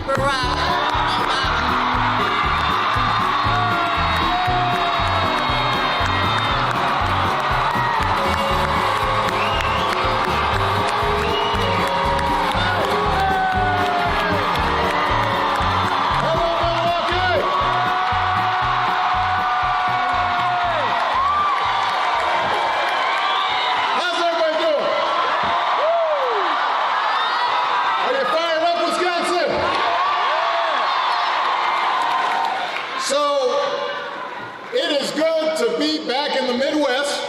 Barack Obama. Back in the Midwest.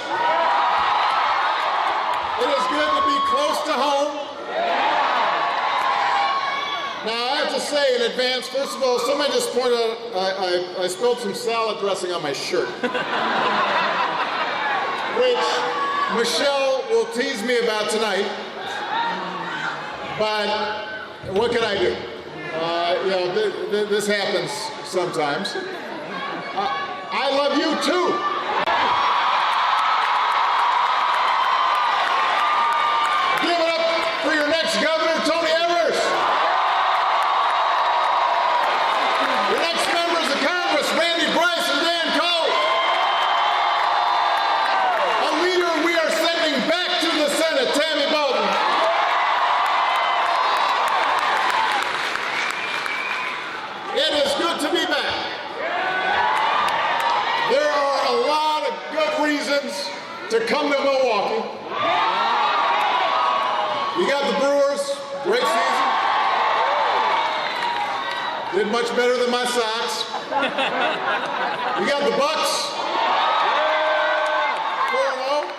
It is good to be close to home. Now, I have to say in advance, first of all, somebody just pointed out I spilled some salad dressing on my shirt, which Michelle will tease me about tonight. But what can I do? This happens sometimes. I love you too. Governor Tony Evers. Your next members of Congress, Randy Bryce and Dan Cole. A leader we are sending back to the Senate, Tammy Baldwin. It is good to be back. There are a lot of good reasons to come to Milwaukee. You got the Brewers, great season. Did much better than my Sox. You got the Bucks, 4-0.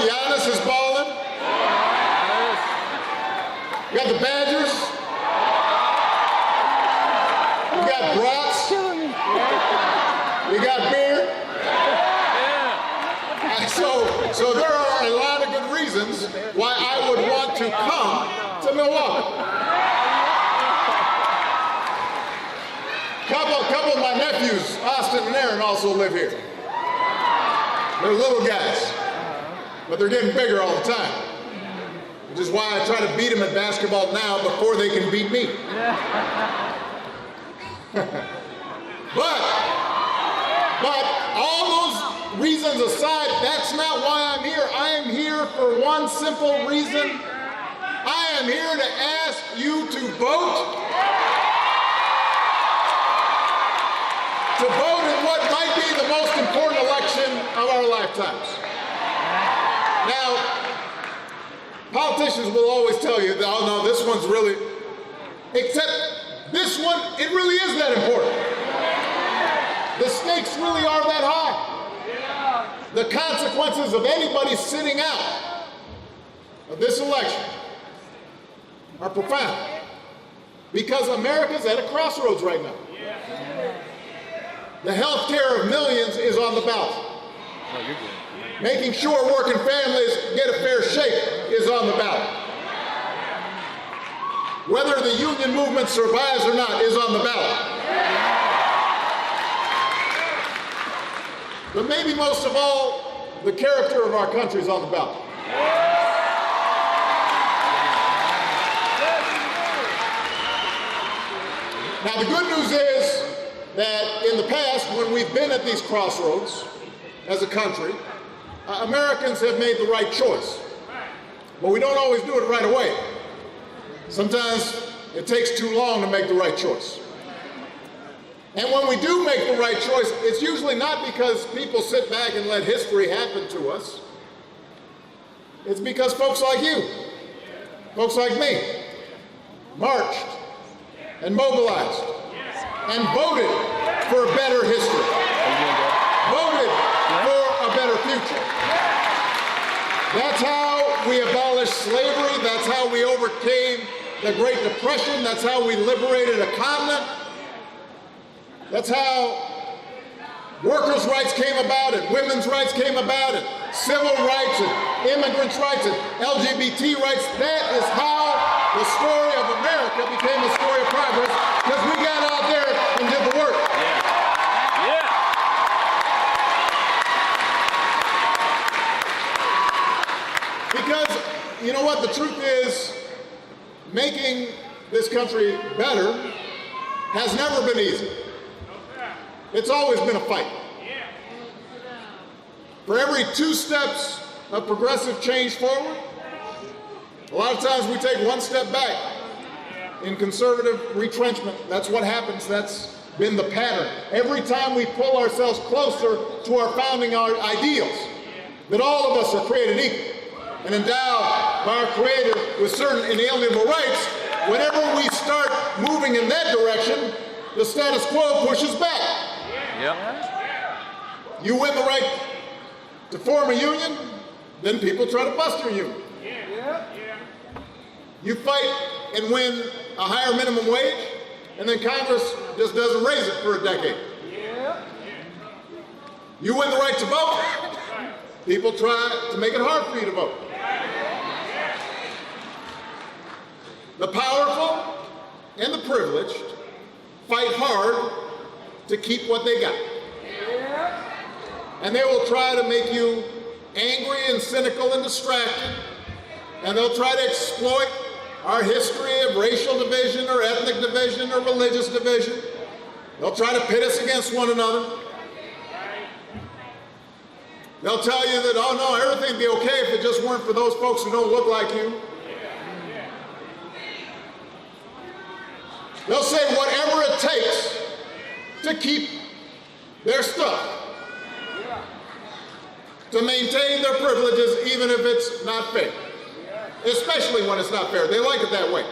Giannis is balling. You got the Badgers. You got brats. You got beer. So there are a lot of good reasons why I would want to come to Milwaukee. Couple of my nephews, Austin and Aaron, also live here. They're little guys, but they're getting bigger all the time, which is why I try to beat them at basketball now before they can beat me. But all those reasons aside, that's not why I'm here. I am here for one simple reason. I am here to ask you to vote. To vote in what might be the most important election of our lifetimes. Now, politicians will always tell you, oh no, this one's really, except this one, it really is that important. The stakes really are that high. The consequences of anybody sitting out of this election are profound, because America's at a crossroads right now. The health care of millions is on the ballot. Making sure working families get a fair shake is on the ballot. Whether the union movement survives or not is on the ballot. But maybe most of all, the character of our country is on the ballot. Now, the good news is that in the past, when we've been at these crossroads as a country, Americans have made the right choice. But we don't always do it right away. Sometimes it takes too long to make the right choice. And when we do make the right choice, it's usually not because people sit back and let history happen to us. It's because folks like you, folks like me, marched and mobilized and voted for a better history, voted for a better future. That's how we abolished slavery. That's how we overcame the Great Depression. That's how we liberated a continent. That's how workers' rights came about, and women's rights came about, and civil rights, and immigrants' rights, and LGBT rights. That is how the story of America became a story of progress, because we got out there and did the work. Because, you know what, the truth is, making this country better has never been easy. It's always been a fight. For every 2 steps of progressive change forward, a lot of times we take 1 step back in conservative retrenchment. That's what happens. That's been the pattern. Every time we pull ourselves closer to our founding ideals, that all of us are created equal and endowed by our Creator with certain inalienable rights, whenever we start moving in that direction, the status quo pushes back. Yep. You win the right to form a union, then people try to bust your union. You fight and win a higher minimum wage, and then Congress just doesn't raise it for a decade. You win the right to vote, people try to make it hard for you to vote. The powerful and the privileged fight hard to keep what they got. And they will try to make you angry and cynical and distracted, and they'll try to exploit our history of racial division or ethnic division or religious division. They'll try to pit us against one another. They'll tell you that, oh no, everything would be okay if it just weren't for those folks who don't look like you. They'll say whatever it takes to keep their stuff, to maintain their privileges even if it's not fair. Especially when it's not fair. They like it that way.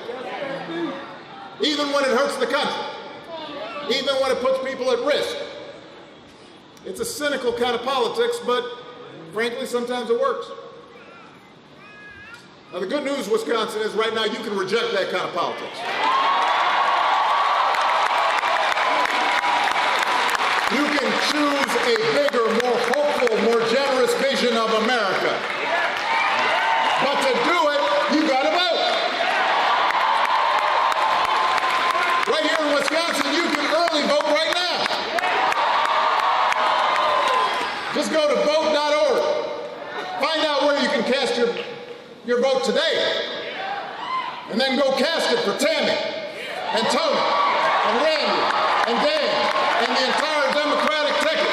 Even when it hurts the country. Even when it puts people at risk. It's a cynical kind of politics, but frankly, sometimes it works. Now, the good news, Wisconsin, is right now you can reject that kind of politics. You can choose a bigger, more hopeful, more generous vision of America. But to do it, you gotta vote. Right here in Wisconsin, you can early vote right now. Just go to vote.org. Find out where you can cast your vote today. And then go cast it for Tammy and Tony and Randy and Dan and the entire Democratic ticket.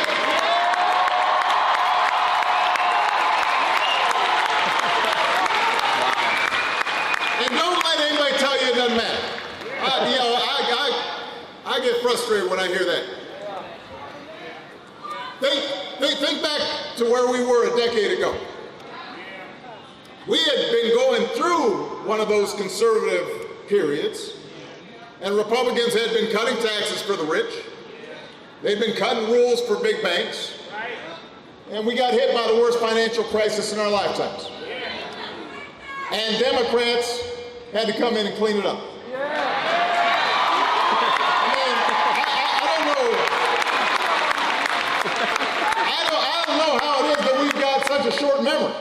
And don't let anybody tell you it doesn't matter. I get frustrated when I hear that. Think back to where we were a decade ago. We had been going through one of those conservative periods, and Republicans had been cutting taxes for the rich. They'd been cutting rules for big banks, and we got hit by the worst financial crisis in our lifetimes. And Democrats had to come in and clean it up. I don't know how it is that we've got such a short memory.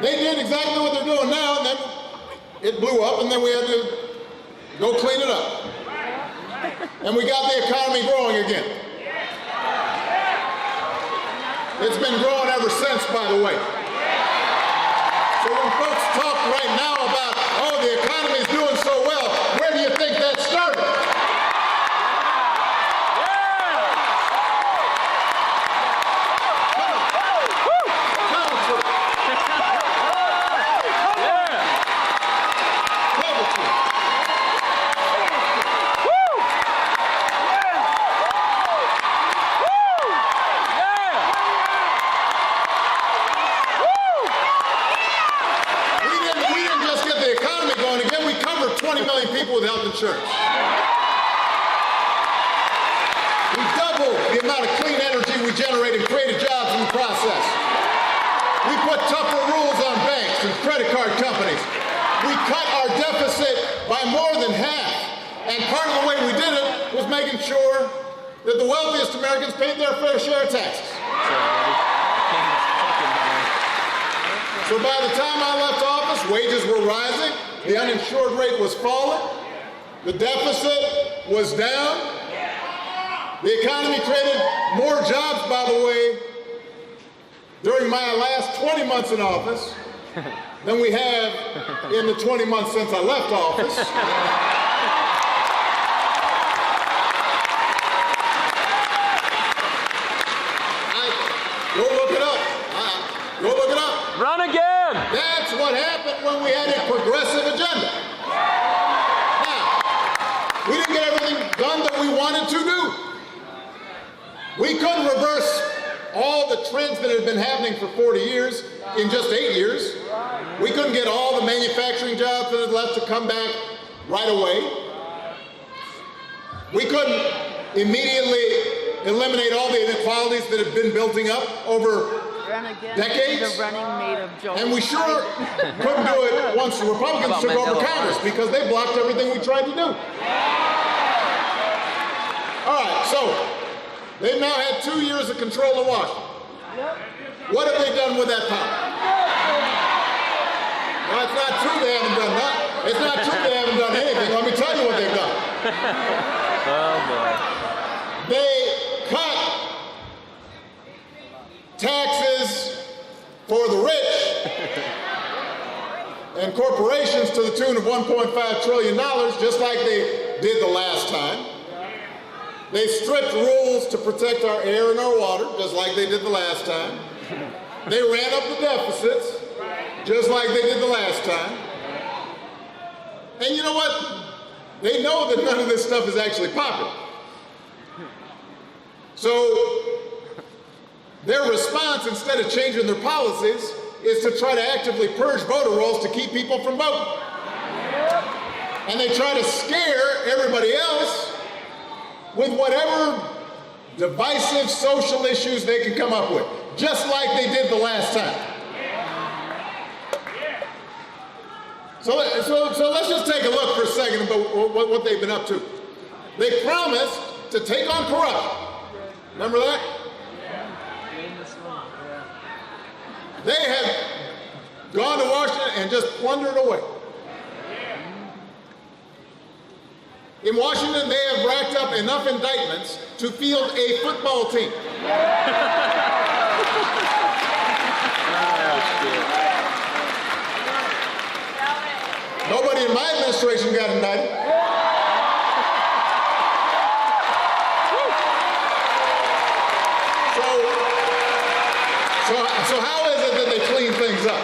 They did exactly what they're doing now, and then it blew up, and then we had to go clean it up. And we got the economy growing again. It's been growing ever since, by the way. So when folks talk right now about, oh, the economy is doing so well, where do you think that started? People with health insurance. We doubled the amount of clean energy we generate and created jobs in the process. We put tougher rules on banks and credit card companies. We cut our deficit by more than half. And part of the way we did it was making sure that the wealthiest Americans paid their fair share of taxes. So by the time I left office, wages were rising. The uninsured rate was falling. The deficit was down. The economy created more jobs, by the way, during my last 20 months in office than we have in the 20 months since I left office. Go look it up. Go look it up. Run again! That's what happened when we had a progressive agenda. Now, we didn't get everything done that we wanted to do. We couldn't reverse all the trends that had been happening for 40 years in just 8 years. We couldn't get all the manufacturing jobs that had left to come back right away. We couldn't immediately eliminate all the inequalities that have been building up over decades. And we sure couldn't do it once the Republicans took over Congress, because they blocked everything we tried to do. All right, so they've now had 2 years of control of Washington. What have they done with that power? No, it's not true they haven't done that. It's not true they haven't done anything. Let me tell you what they've done. Oh, boy. They cut taxes for the rich and corporations to the tune of $1.5 trillion, just like they did the last time. They stripped rules to protect our air and our water, just like they did the last time. They ran up the deficits, just like they did the last time. And you know what? They know that none of this stuff is actually popular. So their response, instead of changing their policies, is to try to actively purge voter rolls to keep people from voting. And they try to scare everybody else with whatever divisive social issues they can come up with, just like they did the last time. So let's just take a look for a second about what they've been up to. They promised to take on corruption. Remember that? They have gone to Washington and just plundered away. In Washington, they have racked up enough indictments to field a football team. Nobody in my administration got indicted. So how is it that they clean things up?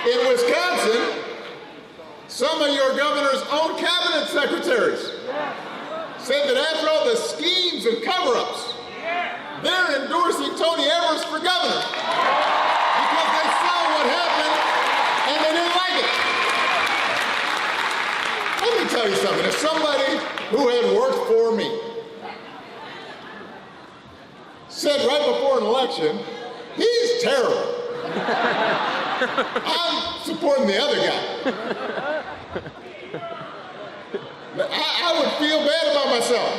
In Wisconsin, some of your governor's own cabinet secretaries said that after all the schemes and cover-ups, they're endorsing Tony Evers for governor because they saw what happened and they didn't like it. Let me tell you something. If somebody who had worked for me said right before an election, he's terrible, I'm supporting the other guy. I would feel bad about myself.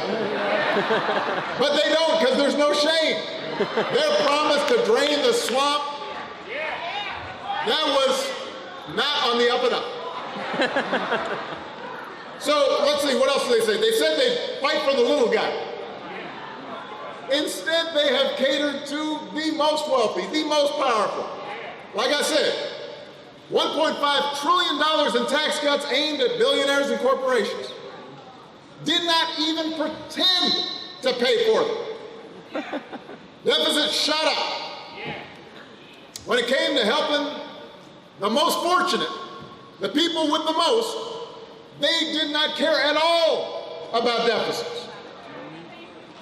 But they don't, because there's no shame. Their promise to drain the swamp, that was not on the up and up. So let's see, what else did they say? They said they'd fight for the little guy. Instead, they have catered to the most wealthy, the most powerful. Like I said, $1.5 trillion in tax cuts aimed at billionaires and corporations. Did not even pretend to pay for them. Deficit shot up. When it came to helping the most fortunate, the people with the most, they did not care at all about deficits.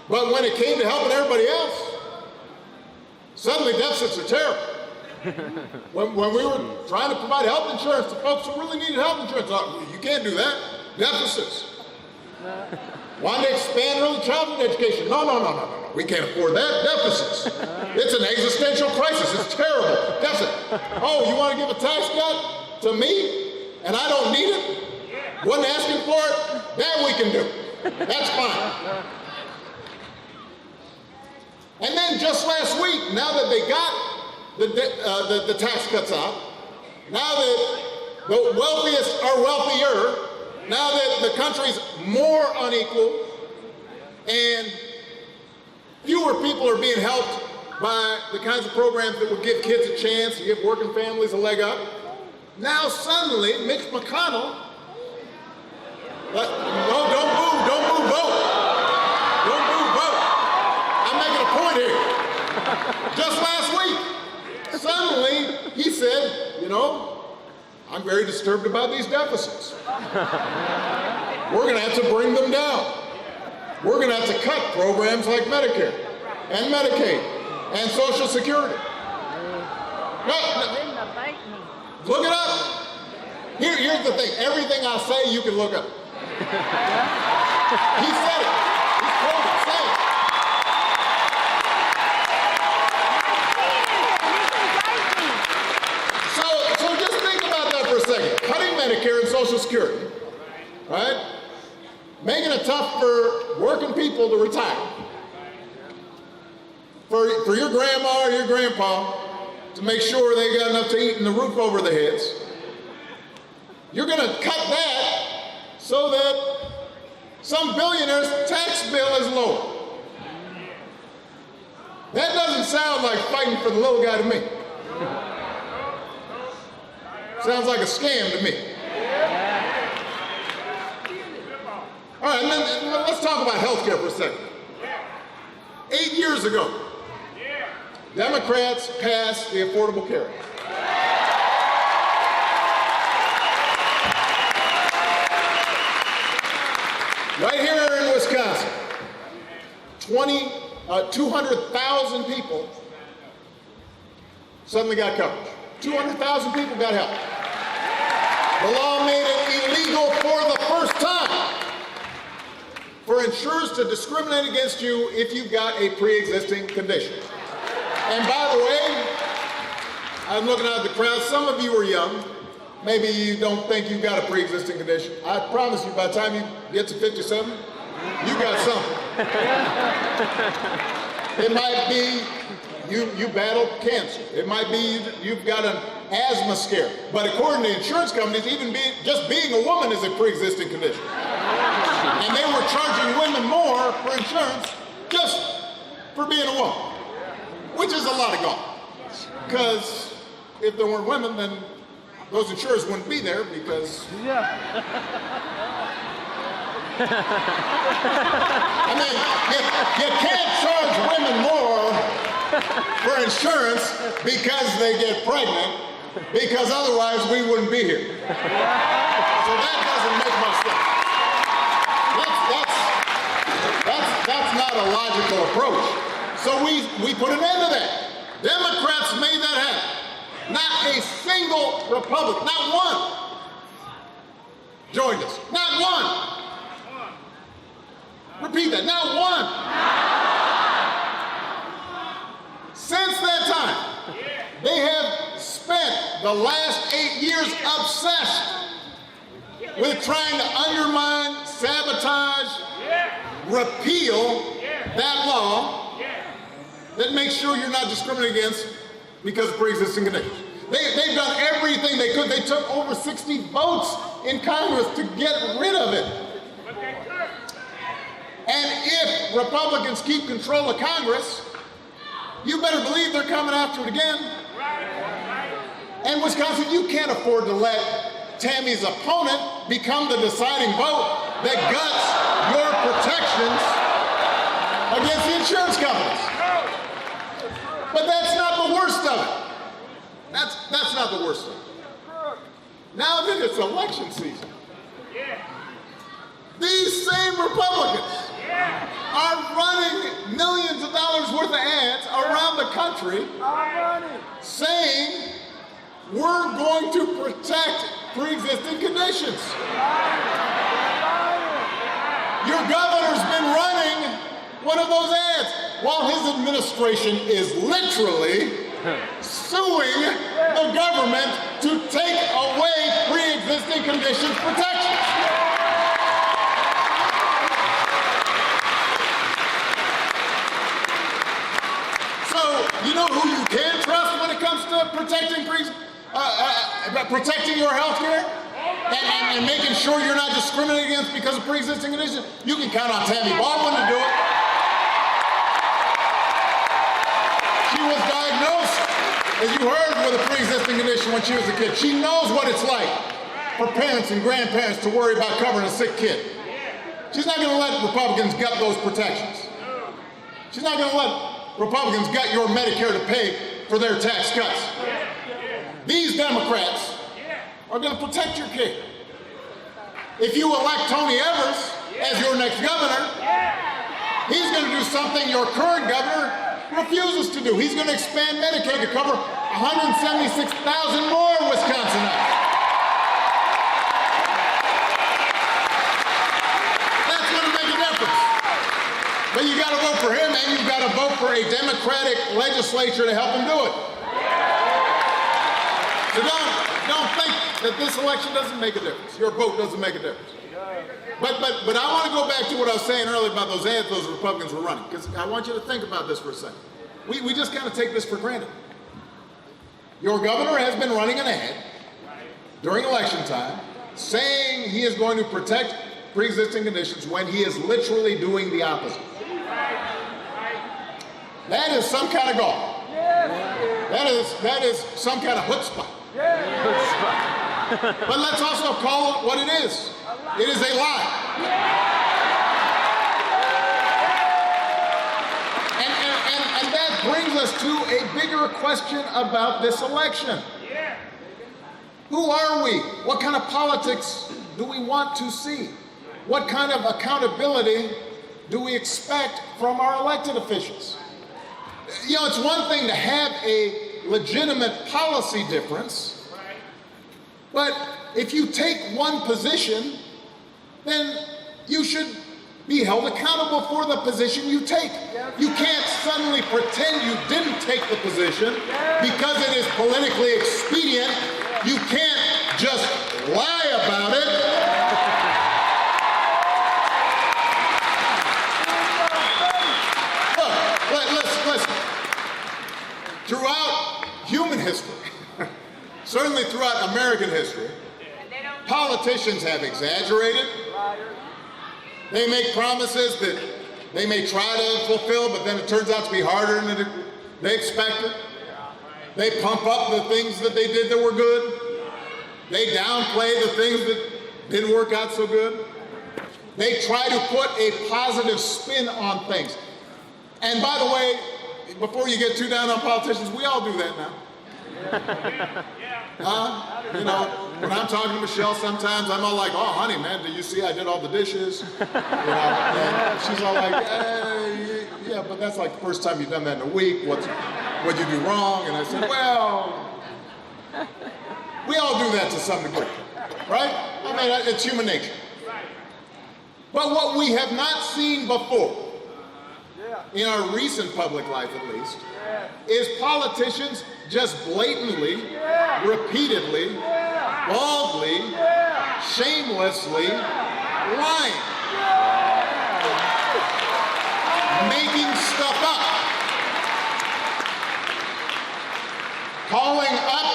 But when it came to helping everybody else, suddenly deficits are terrible. When we were trying to provide health insurance to folks who really needed health insurance, you can't do that. Deficits. Wanted to expand early childhood education. No. We can't afford that. Deficits. It's an existential crisis. It's terrible. Deficit. Oh, you want to give a tax cut to me and I don't need it? Wasn't asking for it? That we can do. That's fine. And then just last week, now that they got the tax cuts out, now that the wealthiest are wealthier, now that the country's more unequal and fewer people are being helped by the kinds of programs that would give kids a chance, give working families a leg up. Now suddenly, Mitch McConnell, no, don't move, vote. Don't move, vote. I'm making a point here. Just last week, suddenly he said, you know, I'm very disturbed about these deficits. We're going to have to bring them down. We're going to have to cut programs like Medicare and Medicaid and Social Security. Look it up. Here's the thing. Everything I say, you can look up. He said it. He's quoted. Say it. So just think about that for a second. Cutting Medicare and Social Security, right? Making it tough for working people to retire. For your grandma or your grandpa to make sure they got enough to eat and the roof over their heads. You're going to cut that so that some billionaire's tax bill is lower. That doesn't sound like fighting for the little guy to me. Sounds like a scam to me. All right, and then let's talk about health care for a second. 8 years ago, Democrats passed the Affordable Care Act. Right here in Wisconsin, 200,000 people suddenly got coverage. 200,000 people got help. The law made it illegal for the first time for insurers to discriminate against you if you've got a pre-existing condition. And by the way, I'm looking out at the crowd, some of you are young. Maybe you don't think you've got a pre-existing condition. I promise you, by the time you get to 57, you got something. It might be you battled cancer. It might be you've got an asthma scare. But according to insurance companies, even just being a woman is a pre-existing condition. And they were charging women more for insurance just for being a woman, which is a lot of golf. Because if there weren't women, then those insurers wouldn't be there because... I mean, you can't charge women more for insurance because they get pregnant, because otherwise we wouldn't be here. So that doesn't make much sense. That's not a logical approach. So we put an end to that. Democrats made that happen. Not a single Republican, not one, joined us. Not one. Repeat that, not one. Since that time, they have spent the last 8 years obsessed with trying to undermine, sabotage, repeal that law that makes sure you're not discriminated against because of pre-existing conditions. They've done everything they could. They took over 60 votes in Congress to get rid of it. And if Republicans keep control of Congress, you better believe they're coming after it again. And Wisconsin, you can't afford to let Tammy's opponent become the deciding vote that guts your protections against the insurance companies. But that's not the worst of it. That's not the worst of it. Now that it's election season, these same Republicans are running millions of dollars worth of ads around the country saying we're going to protect pre-existing conditions. Your governor's been running one of those ads while his administration is literally suing the government to take away pre-existing conditions protections. So, you know who you can trust when it comes to protecting your health care and making sure you're not discriminated against because of pre-existing conditions? You can count on Tammy Baldwin to do it. as you heard with a pre-existing condition when she was a kid, she knows what it's like for parents and grandparents to worry about covering a sick kid. She's not going to let Republicans gut those protections. She's not going to let Republicans gut your Medicare to pay for their tax cuts. These Democrats are going to protect your kid. If you elect Tony Evers as your next governor, he's going to do something your current governor refuses to do. He's going to expand Medicaid to cover 176,000 more Wisconsinites. That's going to make a difference. But you got to vote for him, and you've got to vote for a Democratic legislature to help him do it. So don't think that this election doesn't make a difference. Your vote doesn't make a difference. But I want to go back to what I was saying earlier about those ads those Republicans were running, because I want you to think about this for a second. We just kind of take this for granted. Your governor has been running an ad during election time saying he is going to protect pre-existing conditions when he is literally doing the opposite. That is some kind of golf. That is some kind of chutzpah. But let's also call it what it is. It is a lie. And that brings us to a bigger question about this election. Who are we? What kind of politics do we want to see? What kind of accountability do we expect from our elected officials? You know, it's one thing to have a legitimate policy difference, but if you take one position, then you should be held accountable for the position you take. You can't suddenly pretend you didn't take the position because it is politically expedient. You can't just lie about it. Look, listen. Throughout human history, certainly throughout American history, politicians have exaggerated. They make promises that they may try to fulfill, but then it turns out to be harder than they expected. They pump up the things that they did that were good. They downplay the things that didn't work out so good. They try to put a positive spin on things. And by the way, before you get too down on politicians, we all do that now. You know, when I'm talking to Michelle, sometimes I'm all like, "Oh, honey, man, do you see I did all the dishes?" You know, and she's all like, "Yeah, but that's like the first time you've done that in a week. What'd you do wrong?" And I said, "Well, we all do that to some degree, right? I mean, it's human nature." But what we have not seen before, in our recent public life at least, is politicians just blatantly, repeatedly, baldly, shamelessly lying. Making stuff up. Calling up,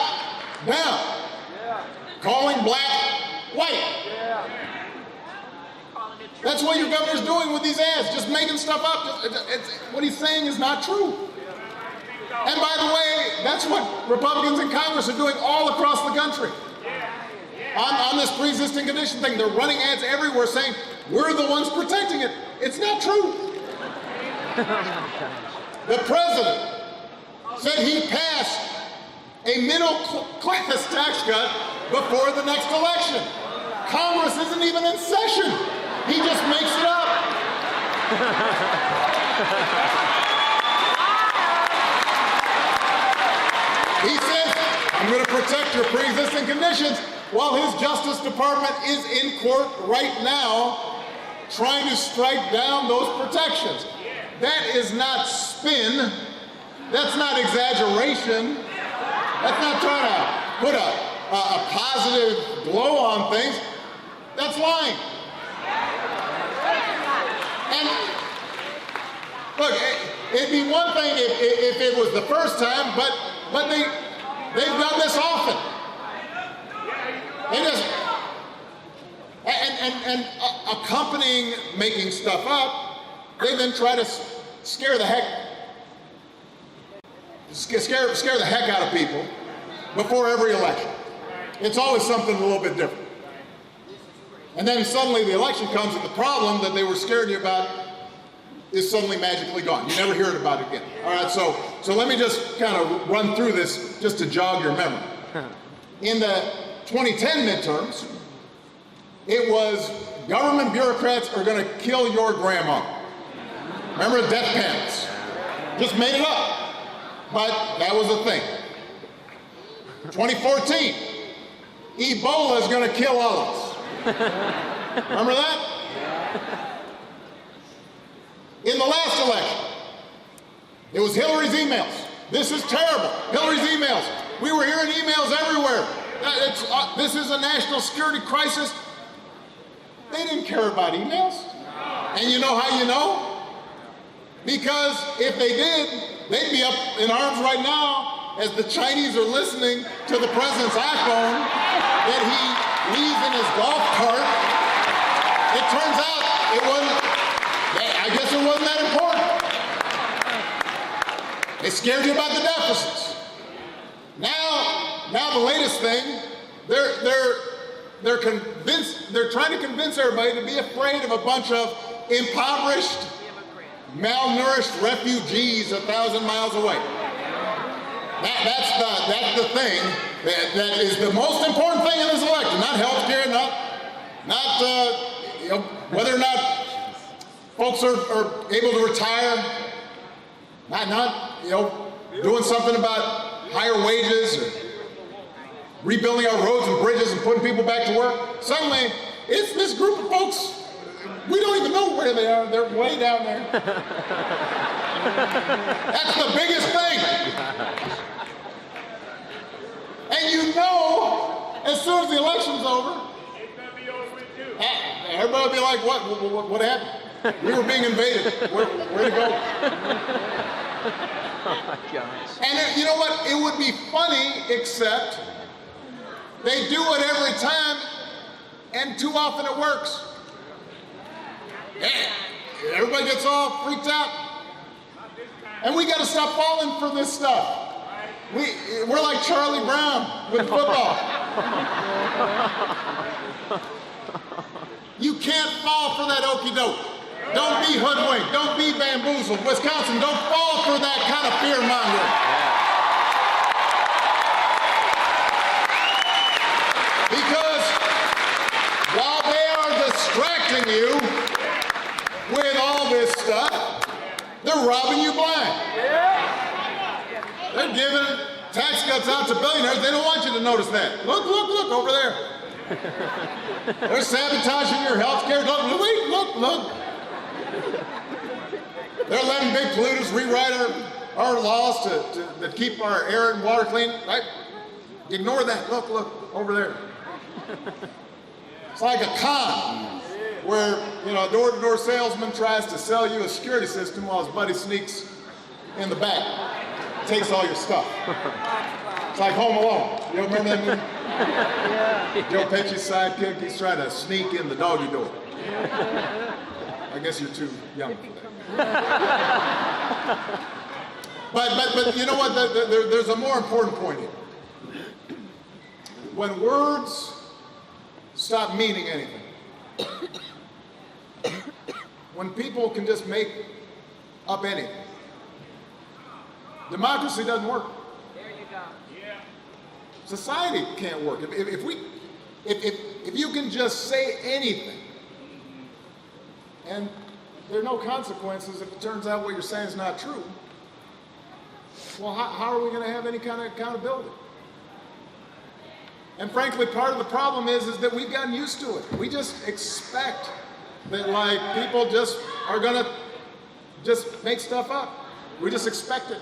down. Calling black, white. That's what your governor's doing with these ads, just making stuff up. What he's saying is not true. And by the way, that's what Republicans in Congress are doing all across the country. On this pre-existing condition thing, they're running ads everywhere saying, we're the ones protecting it. It's not true. The president said he'd pass a middle-class tax cut before the next election. Congress isn't even in session. He just makes it up. He says, I'm going to protect your pre-existing conditions, while his Justice Department is in court right now trying to strike down those protections. That is not spin. That's not exaggeration. That's not trying to put a positive glow on things. That's lying. And look, it'd be one thing if it was the first time, but they've done this often. And accompanying making stuff up, they then try to scare the heck. scare the heck out of people before every election. It's always something a little bit different. And then suddenly the election comes and the problem that they were scared you about is suddenly magically gone. You never hear it about it again. All right, so let me just kind of run through this just to jog your memory. In the 2010 midterms, it was government bureaucrats are going to kill your grandma. Remember death panels? Just made it up. But that was a thing. 2014, Ebola is going to kill all of us. Remember that? In the last election, it was Hillary's emails. This is terrible. Hillary's emails. We were hearing emails everywhere. This is a national security crisis. They didn't care about emails. And you know how you know? Because if they did, they'd be up in arms right now as the Chinese are listening to the president's iPhone that he leaves in his golf cart. It turns out it wasn't, I guess it wasn't that important. They scared you about the deficits. Now the latest thing, they're trying to convince everybody to be afraid of a bunch of impoverished, malnourished refugees 1,000 miles away. That's the thing that is the most important thing in this election. Not health care, not whether or not folks are able to retire, not doing something about higher wages or rebuilding our roads and bridges and putting people back to work. Suddenly, it's this group of folks. We don't even know where they are. They're way down there. That's the biggest thing. And you know, as soon as the election's over, everybody will be like, what happened? We were being invaded. Where'd it go? Oh my gosh. And you know what? It would be funny, except they do it every time, and too often it works. Everybody gets all freaked out. And we got to stop falling for this stuff. We're like Charlie Brown with football. You can't fall for that okie doke. Don't be hoodwinked. Don't be bamboozled. Wisconsin, don't fall for that kind of fear mongering. Because while they are distracting you with all this stuff, they're robbing you blind. They're giving tax cuts out to billionaires. They don't want you to notice that. Look over there. They're sabotaging your health care. Look. They're letting big polluters rewrite our laws to keep our air and water clean. Right? Ignore that. Look over there. It's like a con where a door-to-door salesman tries to sell you a security system while his buddy sneaks in the back, takes all your stuff. It's like Home Alone. You remember that movie? Yeah. Joe Pesci's sidekick, he's trying to sneak in the doggy door. I guess you're too young for that. But you know what? There's a more important point here. When words stop meaning anything, when people can just make up anything, democracy doesn't work. There you go. Yeah. Society can't work. If you can just say anything, and there are no consequences if it turns out what you're saying is not true, well, how are we going to have any kind of accountability? And frankly, part of the problem is that we've gotten used to it. We just expect that people just are going to just make stuff up. We just expect it.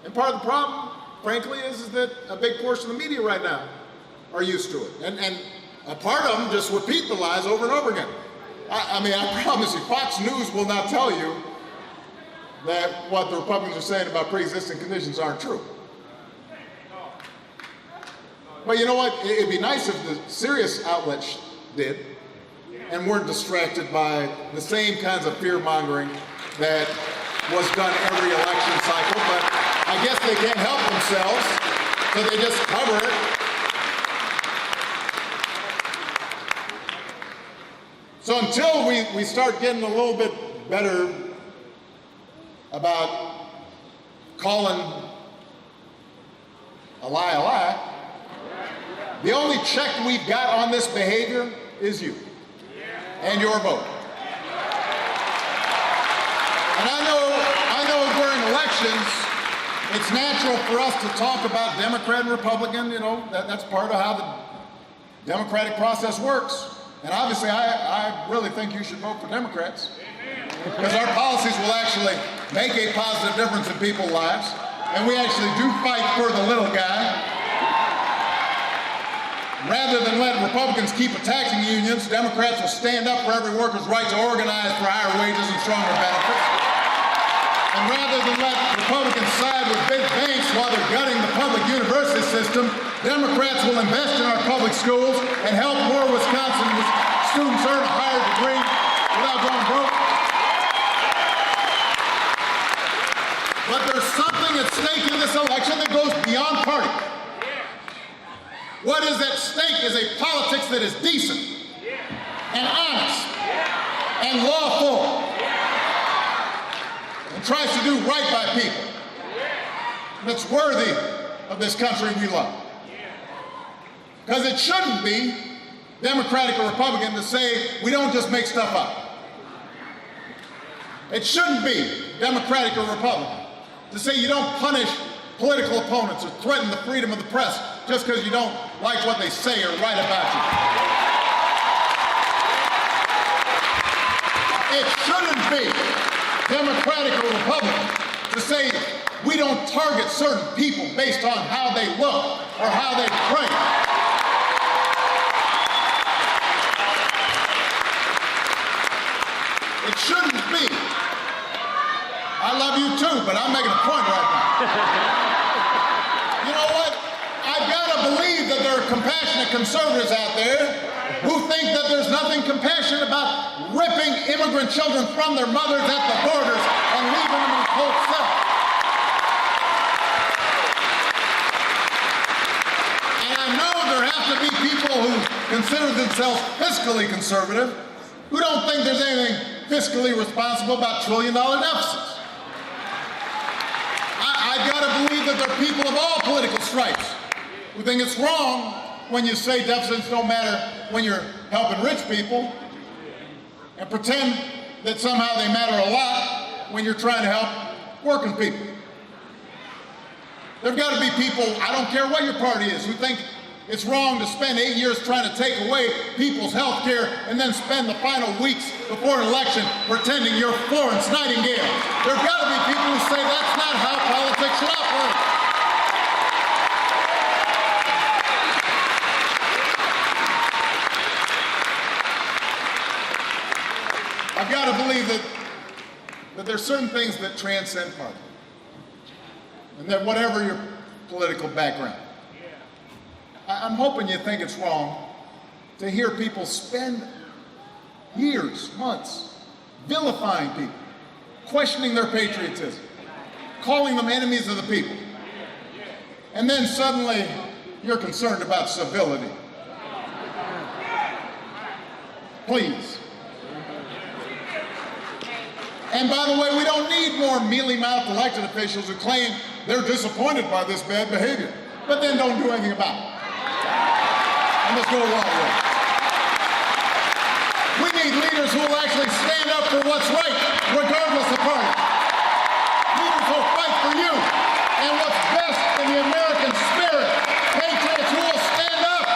And part of the problem, frankly, is that a big portion of the media right now are used to it. And a part of them just repeat the lies over and over again. I promise you, Fox News will not tell you that what the Republicans are saying about pre-existing conditions aren't true. But you know what? It'd be nice if the serious outlets did and weren't distracted by the same kinds of fear-mongering that was done every election cycle, but I guess they can't help themselves, so they just cover it. So until we start getting a little bit better about calling a lie, the only check we've got on this behavior is you and your vote. And I know during elections, it's natural for us to talk about Democrat and Republican, that's part of how the democratic process works. And obviously, I really think you should vote for Democrats, because our policies will actually make a positive difference in people's lives, and we actually do fight for the little guy. Rather than let Republicans keep attacking unions, Democrats will stand up for every worker's right to organize for higher wages and stronger benefits. And rather than let Republicans side with big banks while they're gutting the public university system, Democrats will invest in our public schools and help more Wisconsin students earn a higher degree without going broke. But there's something at stake in this election that goes beyond party. What is at stake is a politics that is decent and honest and lawful and tries to do right by people, that's worthy of this country we love. Because it shouldn't be Democratic or Republican to say we don't just make stuff up. It shouldn't be Democratic or Republican to say you don't punish political opponents or threaten the freedom of the press just because you don't like what they say or write about you. It shouldn't be Democratic or Republican to say we don't target certain people based on how they look or how they pray. It shouldn't be. I love you too, but I'm making a point right now. You know what? I've got to believe that there are compassionate conservatives out there who think that there's nothing compassionate about ripping immigrant children from their mothers at the borders and leaving them in cold cells. And I know there have to be people who consider themselves fiscally conservative who don't think there's anything fiscally responsible about trillion-dollar deficits. I've got to believe that there are people of all political stripes who think it's wrong when you say deficits don't matter when you're helping rich people and pretend that somehow they matter a lot when you're trying to help working people. There've got to be people, I don't care what your party is, who think it's wrong to spend 8 years trying to take away people's health care and then spend the final weeks before an election pretending you're Florence Nightingale. There've got to be people who say that's not how politics should operate. I've got to believe that there's certain things that transcend party. And that whatever your political background, I'm hoping you think it's wrong to hear people spend years, months, vilifying people, questioning their patriotism, calling them enemies of the people. And then suddenly you're concerned about civility. Please. And by the way, we don't need more mealy-mouthed elected officials who claim they're disappointed by this bad behavior, but then don't do anything about it. And let's go along with it. We need leaders who will actually stand up for what's right, regardless of party. Leaders who will fight for you and what's best in the American spirit. Patriots who will stand up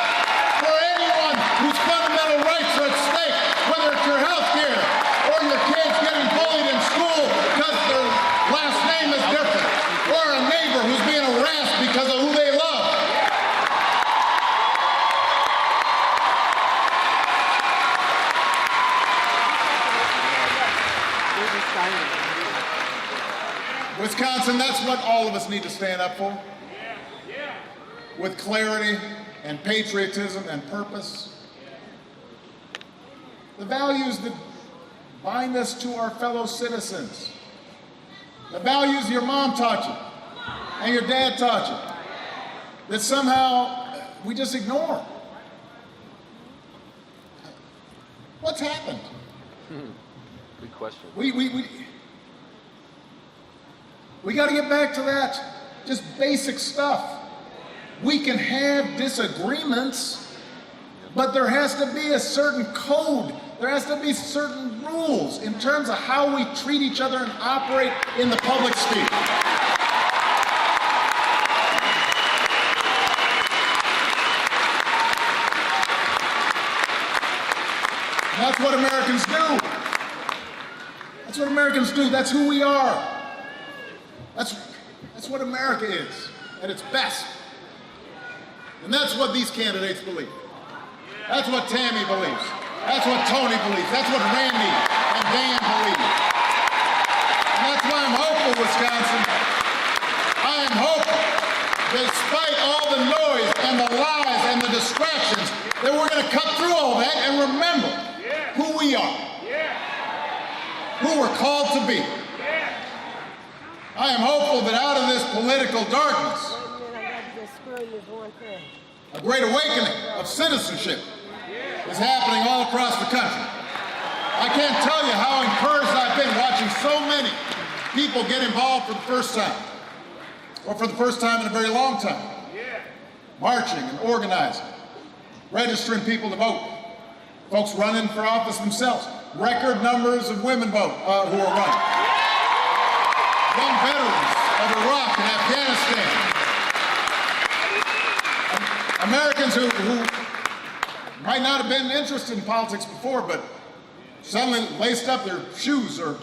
for anyone whose fundamental rights are at stake, whether it's your health care or your kids getting bullied in school because their last name is different, or a neighbor who's being harassed because of who they love. Wisconsin, that's what all of us need to stand up for. With clarity and patriotism and purpose. The values that bind us to our fellow citizens. the values your mom taught you and your dad taught you, that somehow we just ignore. What's happened? Good question. We got to get back to that, just basic stuff. We can have disagreements, but there has to be a certain code. There has to be certain rules in terms of how we treat each other and operate in the public sphere. That's what Americans do. That's what Americans do. That's who we are. That's what America is at its best. And that's what these candidates believe. That's what Tammy believes. That's what Tony believes. That's what Randy and Dan believe. And that's why I'm hopeful, Wisconsin. I am hopeful, despite all the noise and the lies and the distractions, that we're going to cut through all that and remember who we are, who we're called to be. I am hopeful that out of this political darkness, a great awakening of citizenship is happening all across the country. I can't tell you how encouraged I've been watching so many people get involved for the first time, or for the first time in a very long time, marching and organizing, registering people to vote, folks running for office themselves, record numbers of women vote who are running, young veterans of Iraq and Afghanistan, Americans who might not have been interested in politics before, but suddenly laced up their shoes, or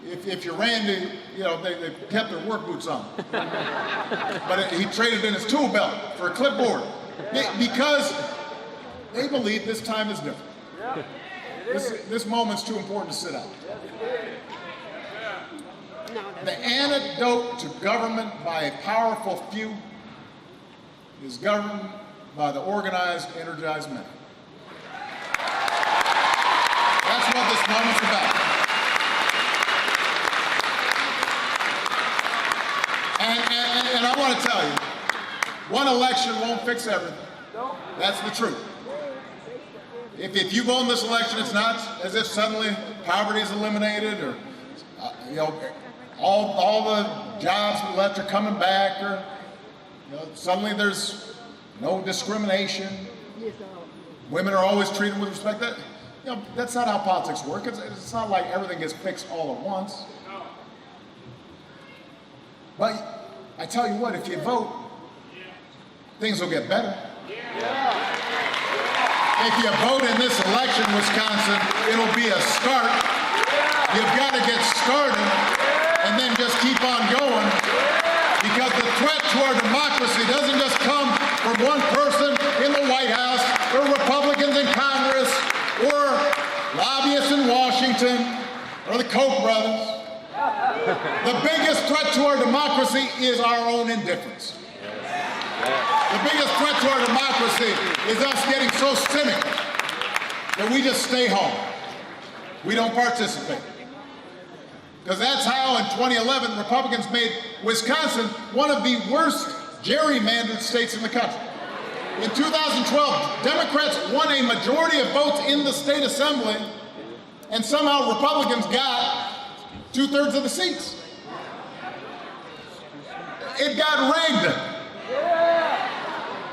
if you're Randy, you know, they kept their work boots on. But he traded in his tool belt for a clipboard because they believe this time is different. This moment's too important to sit out. The antidote to government by a powerful few is government by the organized, energized many. That's what this moment's about. And I want to tell you, one election won't fix everything. That's the truth. If you go in this election, it's not as if suddenly poverty is eliminated, or you know, all the jobs we left are coming back, or you know, suddenly there's no discrimination. Women are always treated with respect. That, you know, that's not how politics work. It's not like everything gets fixed all at once. But I tell you what, if you vote, things will get better. If you vote in this election, Wisconsin, it'll be a start. You've got to get started and then just keep on going, because the threat to our democracy doesn't just come from one person in the White House, or Republicans in Congress, or lobbyists in Washington, or the Koch brothers. The biggest threat to our democracy is our own indifference. The biggest threat to our democracy is us getting so cynical that we just stay home. We don't participate. Because that's how in 2011 Republicans made Wisconsin one of the worst gerrymandered states in the country. In 2012, Democrats won a majority of votes in the state assembly, and somehow Republicans got 2/3 of the seats. It got rigged.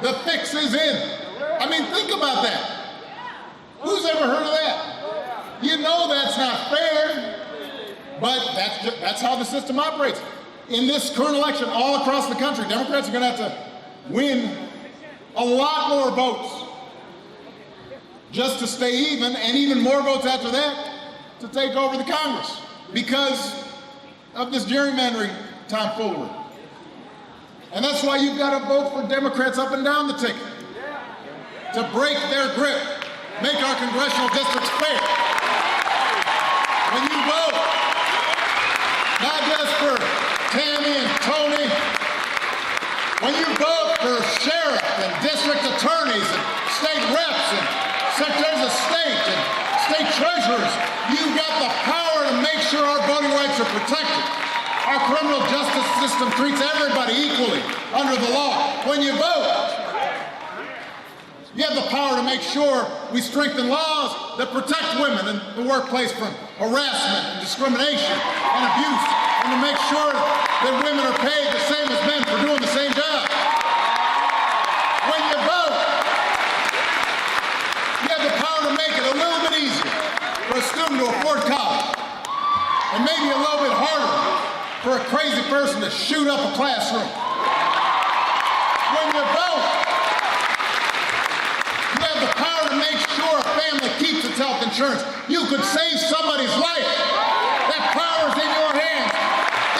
The fix is in. I mean, think about that. Who's ever heard of that? You know that's not fair, but that's how the system operates. In this current election, all across the country, Democrats are going to have to win a lot more votes just to stay even, and even more votes after that to take over the Congress because of this gerrymandering tomfoolery. And that's why you've got to vote for Democrats up and down the ticket to break their grip, make our congressional districts fair. When you vote, not just for Tammy and Tony, when you vote for sheriff and district attorneys and state reps and secretaries of state and state treasurers, you've got the power to make sure our voting rights are protected. Our criminal justice system treats everybody equally under the law. When you vote, you have the power to make sure we strengthen laws that protect women in the workplace from harassment and discrimination and abuse, and to make sure that women are paid the same as men for doing the same job. When you vote, you have the power to make it a little bit easier for a student to afford college, and maybe a little bit harder for a crazy person to shoot up a classroom. When you vote, you have the power to make sure a family keeps its health insurance. You could save somebody's life. That power is in your hands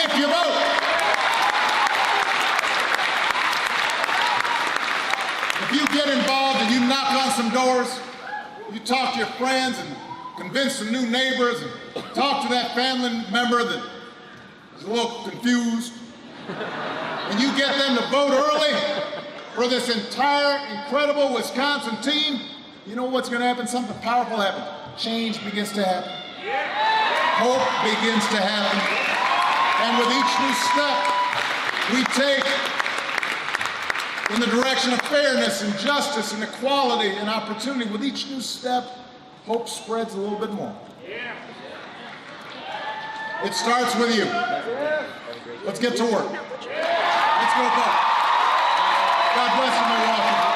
if you vote. If you get involved and you knock on some doors, you talk to your friends and convince some new neighbors and talk to that family member that is a little confused, and you get them to vote early for this entire incredible Wisconsin team, you know what's going to happen? Something powerful happens. Change begins to happen. Hope begins to happen. And with each new step we take in the direction of fairness and justice and equality and opportunity, with each new step, hope spreads a little bit more. It starts with you. Let's get to work. Let's go vote. God bless you, Milwaukee.